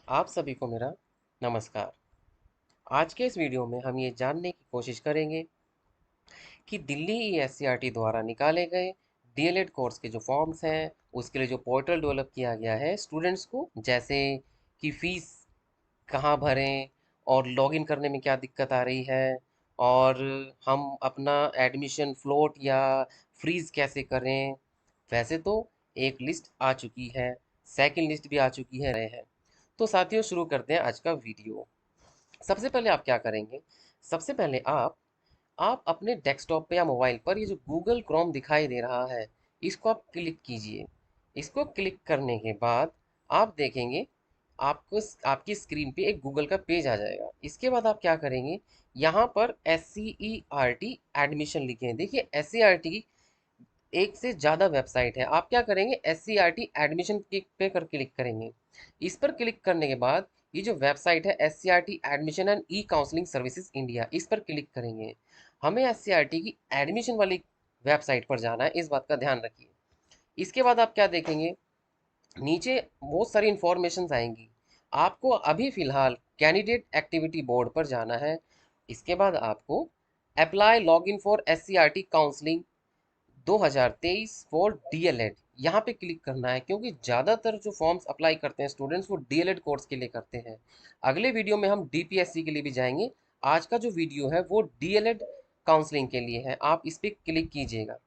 आप सभी को मेरा नमस्कार। आज के इस वीडियो में हम ये जानने की कोशिश करेंगे कि दिल्ली एससीईआरटी द्वारा निकाले गए डीएलएड कोर्स के जो फॉर्म्स हैं, उसके लिए जो पोर्टल डेवलप किया गया है स्टूडेंट्स को, जैसे कि फ़ीस कहाँ भरें और लॉगिन करने में क्या दिक्कत आ रही है, और हम अपना एडमिशन फ्लोट या फ्रीज़ कैसे करें। वैसे तो एक लिस्ट आ चुकी है, सेकंड लिस्ट भी आ चुकी है। तो साथियों, शुरू करते हैं आज का वीडियो। सबसे पहले आप क्या करेंगे? सबसे पहले आप अपने डेस्कटॉप पे या मोबाइल पर ये जो गूगल क्रोम दिखाई दे रहा है, इसको आप क्लिक कीजिए। इसको क्लिक करने के बाद आप देखेंगे आपको आपकी स्क्रीन पे एक गूगल का पेज आ जाएगा। इसके बाद आप क्या करेंगे? यहाँ पर S C E R T admission लिखे हैं। देखिए, एस सी आर टी एक से ज़्यादा वेबसाइट है। आप क्या करेंगे? S C R T admission पे कर क्लिक करेंगे। इस पर क्लिक करने के बाद ये जो वेबसाइट है, S C R T admission and E counselling services India, इस पर क्लिक करेंगे। हमें एस सी आर टी की एडमिशन वाली वेबसाइट पर जाना है, इस बात का ध्यान रखिए। इसके बाद आप क्या देखेंगे? नीचे बहुत सारी इंफॉर्मेशन आएंगी। आपको अभी फ़िलहाल कैंडिडेट एक्टिविटी बोर्ड पर जाना है। इसके बाद आपको apply login for S C R T counselling 2023 for DElEd, यहाँ पे क्लिक करना है, क्योंकि ज़्यादातर जो फॉर्म्स अप्लाई करते हैं स्टूडेंट्स, वो डीएलएड कोर्स के लिए करते हैं। अगले वीडियो में हम डीपीएससी के लिए भी जाएंगे। आज का जो वीडियो है वो डीएलएड काउंसलिंग के लिए है। आप इस पर क्लिक कीजिएगा।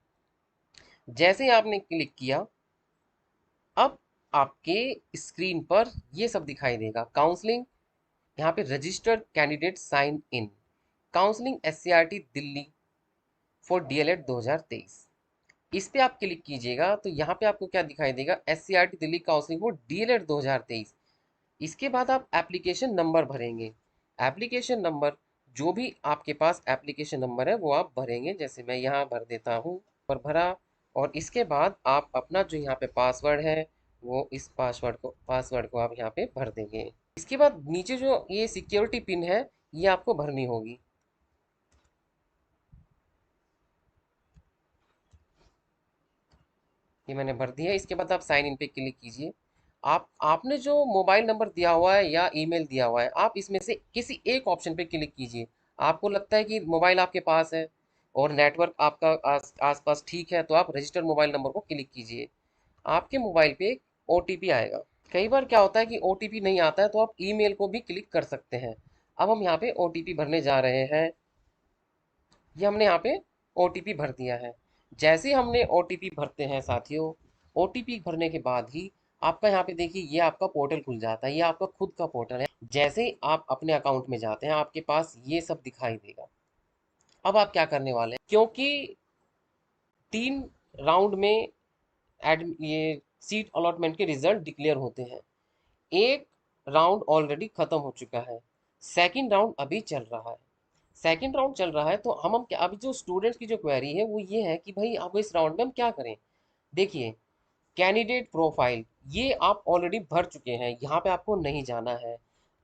जैसे ही आपने क्लिक किया, अब आपके स्क्रीन पर ये सब दिखाई देगा। काउंसलिंग, यहाँ पे registered candidate sign in, counselling SCERT Delhi for DElEd 2023, इस पे आप क्लिक कीजिएगा तो यहाँ पे आपको क्या दिखाई देगा? SCERT Delhi counselling for DElEd 2023। इसके बाद आप एप्लीकेशन नंबर भरेंगे। एप्लीकेशन नंबर, जो भी आपके पास एप्लीकेशन नंबर है वो आप भरेंगे। जैसे मैं यहाँ भर देता हूँ, पर भरा। और इसके बाद आप अपना जो यहाँ पे पासवर्ड है, वो इस पासवर्ड को आप यहाँ पे भर देंगे। इसके बाद नीचे जो ये सिक्योरिटी पिन है, ये आपको भरनी होगी। ये मैंने भर दिया है। इसके बाद आप साइन इन पे क्लिक कीजिए। आपने जो मोबाइल नंबर दिया हुआ है या ईमेल दिया हुआ है, आप इसमें से किसी एक ऑप्शन पे क्लिक कीजिए। आपको लगता है कि मोबाइल आपके पास है और नेटवर्क आपका आसपास ठीक है, तो आप रजिस्टर्ड मोबाइल नंबर को क्लिक कीजिए। आपके मोबाइल पे एक ओटीपी आएगा। कई बार क्या होता है कि ओटीपी नहीं आता है, तो आप ईमेल को भी क्लिक कर सकते हैं। अब हम यहाँ पे ओटीपी भरने जा रहे हैं। ये हमने यहाँ पे ओटीपी भर दिया है। जैसे ही हमने ओटीपी भरते हैं साथियों, ओटीपी भरने के बाद ही आपका यहाँ पे देखिए, ये आपका पोर्टल खुल जाता है। ये आपका खुद का पोर्टल है। जैसे ही आप अपने अकाउंट में जाते हैं, आपके पास ये सब दिखाई देगा। अब आप क्या करने वाले हैं? क्योंकि 3 राउंड में ये सीट अलॉटमेंट के रिजल्ट डिक्लेयर होते हैं। एक राउंड ऑलरेडी खत्म हो चुका है, सेकंड राउंड अभी चल रहा है। सेकंड राउंड चल रहा है, तो हम क्या, अभी जो स्टूडेंट्स की जो क्वेरी है वो ये है कि भाई अब इस राउंड में हम क्या करें। देखिए, कैंडिडेट प्रोफाइल, ये आप ऑलरेडी भर चुके हैं, यहाँ पे आपको नहीं जाना है।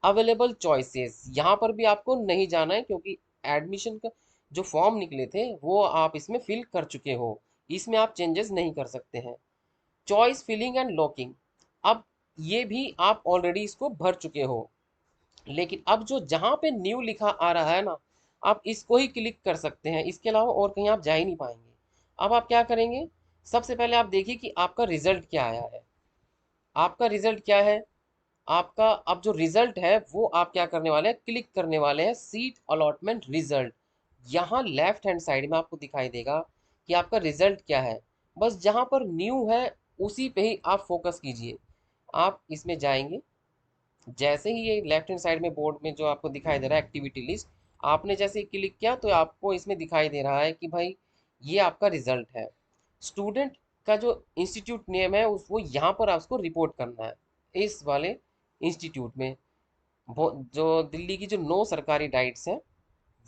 अवेलेबल चॉइसेस, यहाँ पर भी आपको नहीं जाना है, क्योंकि एडमिशन का जो फॉर्म निकले थे वो आप इसमें फिल कर चुके हो। इसमें आप चेंजेस नहीं कर सकते हैं। चॉइस फिलिंग एंड लॉकिंग, अब ये भी आप ऑलरेडी इसको भर चुके हो। लेकिन अब जो जहाँ पे न्यू लिखा आ रहा है ना, आप इसको ही क्लिक कर सकते हैं। इसके अलावा और कहीं आप जा ही नहीं पाएंगे। अब आप क्या करेंगे? सबसे पहले आप देखिए कि आपका रिजल्ट क्या आया है। आपका रिजल्ट क्या है? आपका अब जो रिजल्ट है वो आप क्या करने वाले हैं? क्लिक करने वाले हैं सीट अलॉटमेंट रिजल्ट। यहाँ लेफ्ट हैंड साइड में आपको दिखाई देगा कि आपका रिजल्ट क्या है। बस जहाँ पर न्यू है उसी पे ही आप फोकस कीजिए। आप इसमें जाएंगे। जैसे ही ये लेफ्ट हैंड साइड में बोर्ड में जो आपको दिखाई दे रहा है एक्टिविटी लिस्ट, आपने जैसे ही क्लिक किया तो आपको इसमें दिखाई दे रहा है कि भाई ये आपका रिजल्ट है। स्टूडेंट का जो इंस्टीट्यूट नेम है उस वो यहाँ पर आपको रिपोर्ट करना है, इस वाले इंस्टीट्यूट में। जो दिल्ली की जो 9 सरकारी डाइट्स हैं,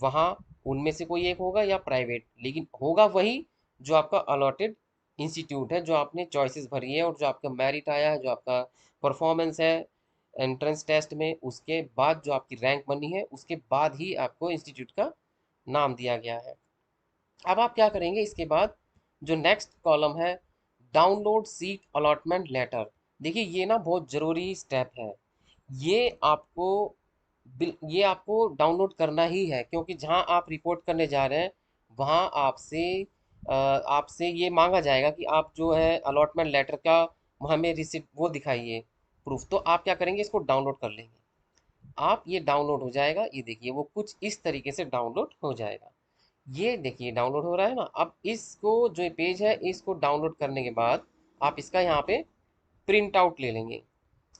वहाँ उनमें से कोई एक होगा या प्राइवेट, लेकिन होगा वही जो आपका अलॉटेड इंस्टीट्यूट है, जो आपने चॉइसेस भरी है और जो आपका मेरिट आया है, जो आपका परफॉर्मेंस है एंट्रेंस टेस्ट में, उसके बाद जो आपकी रैंक बनी है, उसके बाद ही आपको इंस्टीट्यूट का नाम दिया गया है। अब आप क्या करेंगे? इसके बाद जो नेक्स्ट कॉलम है, डाउनलोड सीट अलॉटमेंट लेटर। देखिए, ये ना बहुत ज़रूरी स्टेप है। ये आपको ये आपको डाउनलोड करना ही है, क्योंकि जहां आप रिपोर्ट करने जा रहे हैं वहां आपसे ये मांगा जाएगा कि आप जो है अलॉटमेंट लेटर का हमें रिसिप्ट वो दिखाइए, प्रूफ। तो आप क्या करेंगे, इसको डाउनलोड कर लेंगे। आप ये डाउनलोड हो जाएगा, ये देखिए वो कुछ इस तरीके से डाउनलोड हो जाएगा। ये देखिए डाउनलोड हो रहा है ना। अब इसको जो ये पेज है इसको डाउनलोड करने के बाद आप इसका यहाँ पे प्रिंट आउट ले लेंगे,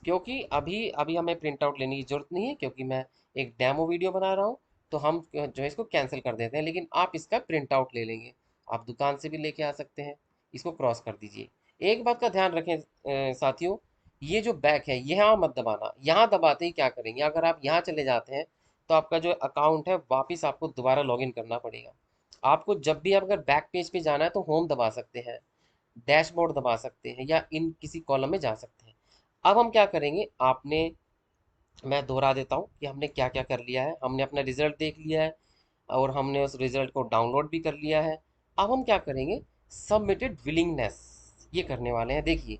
क्योंकि अभी अभी हमें प्रिंट आउट लेने की ज़रूरत नहीं है, क्योंकि मैं एक डेमो वीडियो बना रहा हूँ। तो हम जो है इसको कैंसिल कर देते हैं, लेकिन आप इसका प्रिंट आउट ले लेंगे। आप दुकान से भी लेके आ सकते हैं। इसको क्रॉस कर दीजिए। एक बात का ध्यान रखें साथियों, ये जो बैक है यहाँ मत दबाना। यहाँ दबाते ही क्या करेंगे, अगर आप यहाँ चले जाते हैं तो आपका जो अकाउंट है वापस आपको दोबारा लॉगिन करना पड़ेगा। आपको जब भी आप अगर बैक पेज पे जाना है तो होम दबा सकते हैं, डैशबोर्ड दबा सकते हैं, या इन किसी कॉलम में जा सकते हैं। अब हम क्या करेंगे, आपने मैं दोहरा देता हूँ कि हमने क्या क्या कर लिया है। हमने अपना रिजल्ट देख लिया है और हमने उस रिजल्ट को डाउनलोड भी कर लिया है। अब हम क्या करेंगे, सबमिटेड विलिंगनेस ये करने वाले हैं। देखिए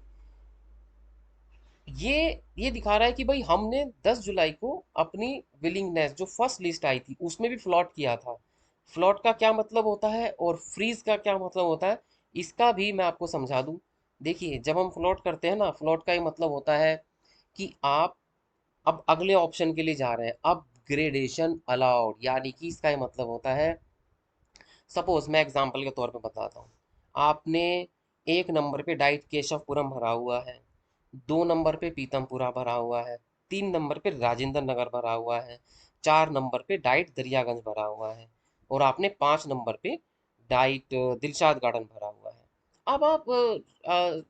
ये ये दिखा रहा है कि भाई हमने 10 जुलाई को अपनी विलिंगनेस जो फर्स्ट लिस्ट आई थी उसमें भी फ्लॉट किया था। फ्लॉट का क्या मतलब होता है और फ्रीज का क्या मतलब होता है, इसका भी मैं आपको समझा दूं। देखिए जब हम फ्लॉट करते हैं ना, फ्लॉट का ये मतलब होता है कि आप अब अगले ऑप्शन के लिए जा रहे हैं। अपग्रेडेशन अलाउड, यानी कि इसका ये मतलब होता है, सपोज मैं एग्जांपल के तौर पे बताता हूँ। आपने एक नंबर पे डाइट केशवपुरम भरा हुआ है, दो नंबर पे पीतमपुरा भरा हुआ है, तीन नंबर पे राजेंद्र नगर भरा हुआ है, चार नंबर पे डाइट दरियागंज भरा हुआ है, और आपने पाँच नंबर पे डाइट दिलशाद गार्डन भरा हुआ है। अब आप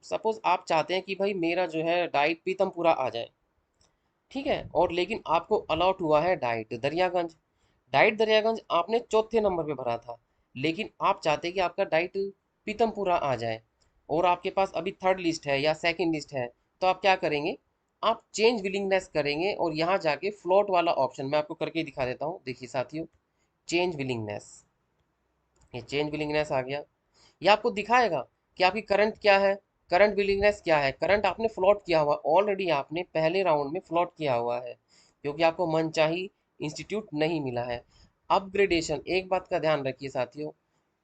सपोज आप चाहते हैं कि भाई मेरा जो है डाइट पीतमपुरा आ जाए, ठीक है, और लेकिन आपको अलॉट हुआ है डाइट दरियागंज। डाइट दरियागंज आपने चौथे नंबर पे भरा था, लेकिन आप चाहते हैं कि आपका डाइट पीतमपुरा आ जाए, और आपके पास अभी थर्ड लिस्ट है या सेकंड लिस्ट है। तो आप क्या करेंगे, आप चेंज विलिंगनेस करेंगे, और यहाँ जाके फ्लोट वाला ऑप्शन मैं आपको करके दिखा देता हूँ। देखिए साथियों, चेंज विलिंगनेस, ये चेंज विलिंगनेस आ गया। ये आपको दिखाएगा कि आपकी करंट क्या है, करंट विलिंगनेस क्या है। करंट आपने फ्लॉट किया हुआ ऑलरेडी, आपने पहले राउंड में फ्लॉट किया हुआ है, क्योंकि आपको मनचाही इंस्टीट्यूट नहीं मिला है। अपग्रेडेशन, एक बात का ध्यान रखिए साथियों,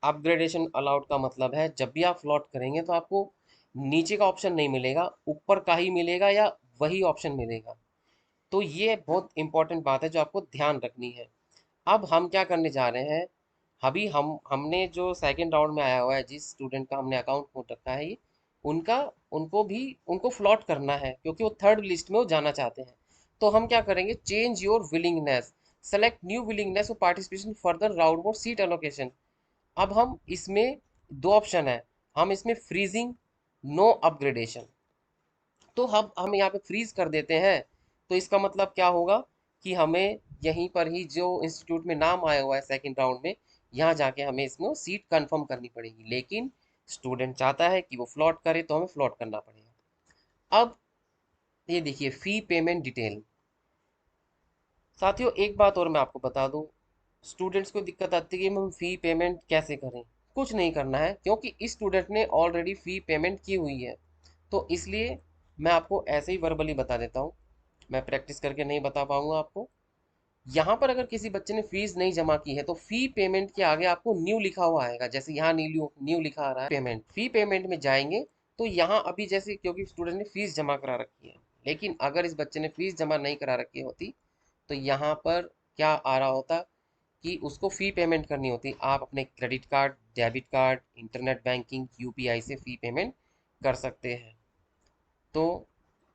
अपग्रेडेशन अलाउड का मतलब है जब भी आप फ्लॉट करेंगे तो आपको नीचे का ऑप्शन नहीं मिलेगा, ऊपर का ही मिलेगा, या वही ऑप्शन मिलेगा। तो ये बहुत इंपॉर्टेंट बात है जो आपको ध्यान रखनी है। अब हम क्या करने जा रहे हैं, अभी हमने जो सेकंड राउंड में आया हुआ है, जिस स्टूडेंट का हमने अकाउंट खोल रखा है ये, उनका उनको भी उनको फ्लॉट करना है, क्योंकि वो थर्ड लिस्ट में वो जाना चाहते हैं। तो हम क्या करेंगे, change your willingness, select new willingness for participation further round for seat allocation. अब हम इसमें दो ऑप्शन है, हम इसमें फ्रीजिंग, नो अपग्रेडेशन। तो हम यहाँ पे फ्रीज कर देते हैं। तो इसका मतलब क्या होगा कि हमें यहीं पर ही जो इंस्टीट्यूट में नाम आया हुआ है सेकंड राउंड में, यहाँ जाके हमें इसमें सीट कंफर्म करनी पड़ेगी। लेकिन स्टूडेंट चाहता है कि वो फ्लॉट करे, तो हमें फ्लॉट करना पड़ेगा। अब ये देखिए फी पेमेंट डिटेल। साथियों एक बात और मैं आपको बता दूं, स्टूडेंट्स को दिक्कत आती है कि हम फ़ी पेमेंट कैसे करें। कुछ नहीं करना है, क्योंकि इस स्टूडेंट ने ऑलरेडी फ़ी पेमेंट की हुई है। तो इसलिए मैं आपको ऐसे ही वर्बली बता देता हूँ, मैं प्रैक्टिस करके नहीं बता पाऊंगा आपको। यहाँ पर अगर किसी बच्चे ने फीस नहीं जमा की है तो फ़ी पेमेंट के आगे आपको न्यू लिखा हुआ आएगा। जैसे यहाँ न्यू न्यू लिखा आ रहा है पेमेंट, फ़ी पेमेंट में जाएंगे तो यहाँ अभी जैसे, क्योंकि स्टूडेंट ने फीस जमा करा रखी है, लेकिन अगर इस बच्चे ने फीस जमा नहीं करा रखी होती तो यहाँ पर क्या आ रहा होता कि उसको फ़ी पेमेंट करनी होती। आप अपने credit card, debit card, internet banking, UPI से फ़ी पेमेंट कर सकते हैं। तो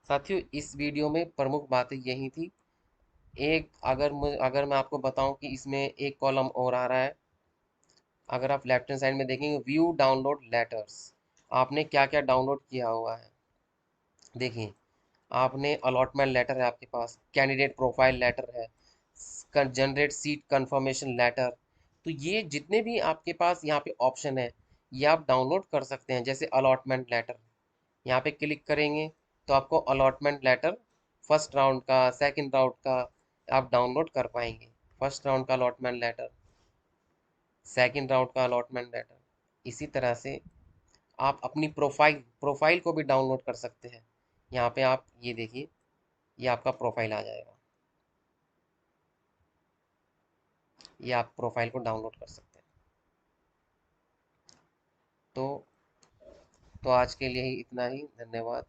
साथियों इस वीडियो में प्रमुख बातें यही थी। एक अगर मैं आपको बताऊं कि इसमें एक कॉलम और आ रहा है, अगर आप लेफ्ट हैंड साइड में देखेंगे, व्यू डाउनलोड लेटर्स, आपने क्या क्या डाउनलोड किया हुआ है। देखिए आपने अलॉटमेंट लेटर है आपके पास, कैंडिडेट प्रोफाइल लेटर है, जनरेट सीट कंफर्मेशन लेटर। तो ये जितने भी आपके पास यहाँ पे ऑप्शन है, ये आप डाउनलोड कर सकते हैं। जैसे अलॉटमेंट लेटर, यहाँ पे क्लिक करेंगे तो आपको अलॉटमेंट लेटर फर्स्ट राउंड का, सेकंड राउंड का आप डाउनलोड कर पाएंगे। फर्स्ट राउंड का अलॉटमेंट लेटर, सेकंड राउंड का अलॉटमेंट लेटर। इसी तरह से आप अपनी प्रोफाइल प्रोफाइल को भी डाउनलोड कर सकते हैं। यहाँ पे आप ये देखिए, ये आपका प्रोफाइल आ जाएगा। ये आप प्रोफाइल को डाउनलोड कर सकते हैं। तो तो आज के लिए ही इतना ही। धन्यवाद।